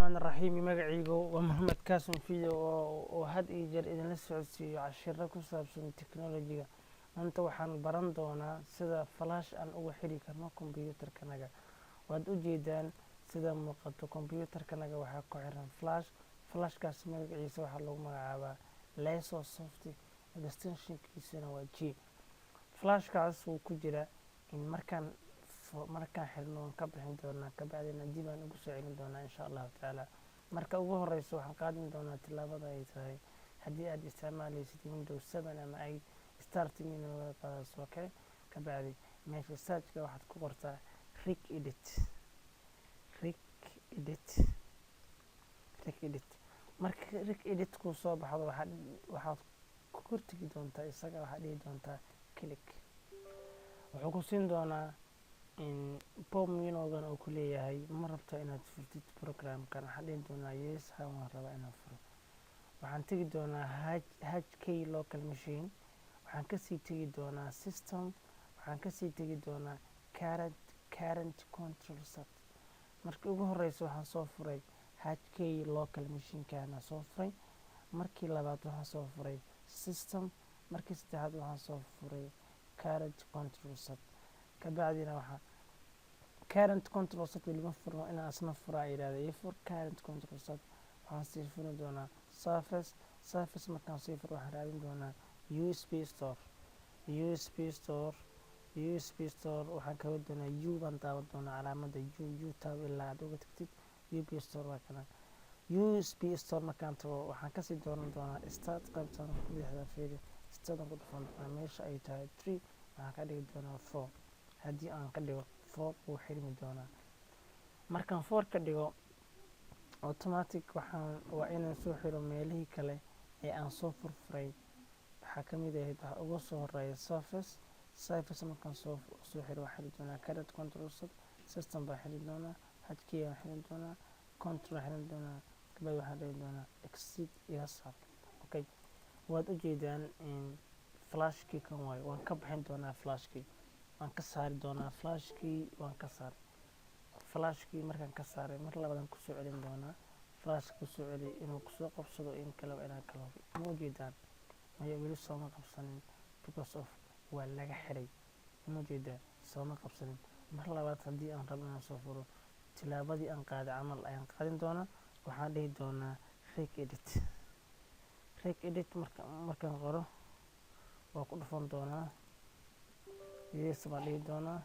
الرحمن الرحيم magacaygu waa Maxamed Kaasim Fiyo oo had iyo jeer idinla socodsiiyo casharro ku saabsan tiknoolajiga. Maanta waxaan baran doonaa sida flash aan ugu xiri karno kombiyuutarkanaga. Waad u jeedaan sida muuqato kombiyuutarkanaga waxaa ku xiran flashkaas magaciisa waxaa lagu magacaabaa Lesosoft, extensionkiisana waa G. Flashkaas wuu ku jira in markaan xirno waan ka bixin doonaa, kabacdina dib aan ugu soo celin doonaa insha allahu tacaala. Marka ugu horeyso waxaan qaadan doonaa tilaabada ay tahay haddii aad isticmaalaysid Windows 7 ama 8 start menu laga qaadaso, okay? Kabacdi meesha searchka waxaad ku qortaa Rig marka Rig Edit ku soo baxdo waxaad ku kortigi doontaa isaga, waxaad dhihi doontaa click. wuxuu ku siin doonaa pop menugan oo ku leeyahay ma rabto inaad furtid programkan, waxaan dhihi doonaa yes waan rabaa inaan furo. waxaan tegi doonaa HK local machine, waxaan kasii tegi doonaa system, waxaan kasii tegi doonaa current control set. markii ugu horeyso waxaan soo furay HK local machine-kana soo furay. markii labaad waxaan soo furay system, markii saddexaad waxaan soo furay current control set. kabacdina waxaa current control set weli ma furno, inaan asna furaa yidhahda ii fur current control set. waxaan sii furi doonaa surface markaan sii furo waxaan raadin doonaa USB store waxaan kaga doonaa U baan daawan doonaa calaamada U taab ilaa aad uga tagtid USB store waa kana. USB store markaan tago waxaan kasii dooran doonaa start qaybtan bidixda fiiri startan ku dhufan doonaa meesha ay tahay 3 waxaan ka dhigi doonaa 4. haddii aan ka dhigo 4 wuu xirmi doonaa. markaan 4 ka dhigo automatic waa inaan soo xiro meelihii kale ee aan soo furfuray. waxaa ka mid ahayd waxa ugu soo horeeya surface markaan soo xiro waxaan xiri doonaa current control set, system baan xiri doonaa, HK baan xiri doonaa, control xiri doonaa, kabacdi waxaan dhihi doonaa exit iga saar. okay, waad u jeedaan flashkii kan waayo. waan ka bixin doonaa flashkii, waan ka saari doonaa flashkii, waan ka saaray flashkii. markaan ka saaray mar labadan kusoo celin doonaa flash kusoo celi inuu kusoo qabsado in kale inaan kala hubi. ma ujeedaan maya weli sooma qabsanin because of waa laga xiray. ma ujeedaa sooma qabsanin. mar labaad haddii aan rabo inaan soo furo tilaabadii aan qaaday camal ayaan qaadin doonaa. waxaan dhihi doonaa Rig Edit markaan qoro waa ku dhufan doonaa yes baan dhihi doonaa.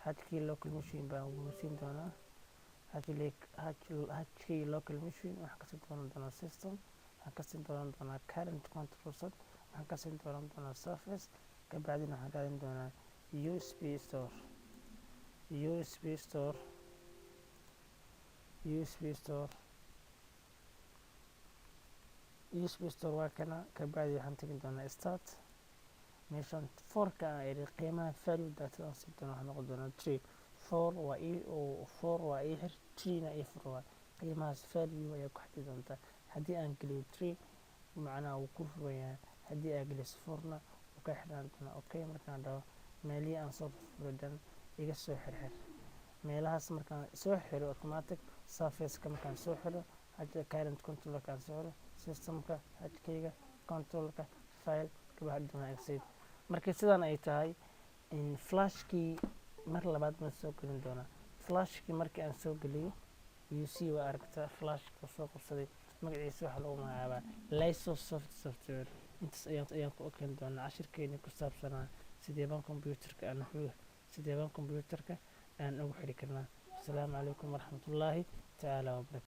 HK local machine baan guursiin doonaa. HK local machine waxaan kasii dooran doonaa system, waxaan kasii dooran doonaa current control set, waxaan kasii dooran doonaa surface. kabacdina waxaan raadin doonaa USB store waa kana. kabacdi waxaan tegi doonaa start meeshan 4ka aan iri qiimaha value data aan sii doona waxaan noqon doonaa 3. 4 waa ii xir, 3na ii fur waa qiimahaas value ayaa ku xidi doontaa. haddii aan geliyo 3 macnaha wuu ku furan yahay, haddii aan geliyo 4na wuu ka xirnaan doonaa. okay, markaan dhaho meelihii aan soo furfuray dhan iga soo xirxir meelahaas. markaan soo xiro automatic surface-ka markaan soo xiro current control-ka aan soo xiro systemka HK-ga control-ka file kabacdi doonaa exit. markii sidaan ay tahay flashkii mar labaad baan soo gelin doonaa. flashkii markii aan soo geliyo UC waa aragtaa flashka soo qabsaday magaciisa waxaa lagu magacaabaa Lesosoft software. intaas ayaan ku ogaan doonaa cashirkeena ku saabsanaa sidee baan kombiyuutarka aan ugu xiri karnaa. asalaamu calaykum waraxmatullaahi tacaala wabarakaatu.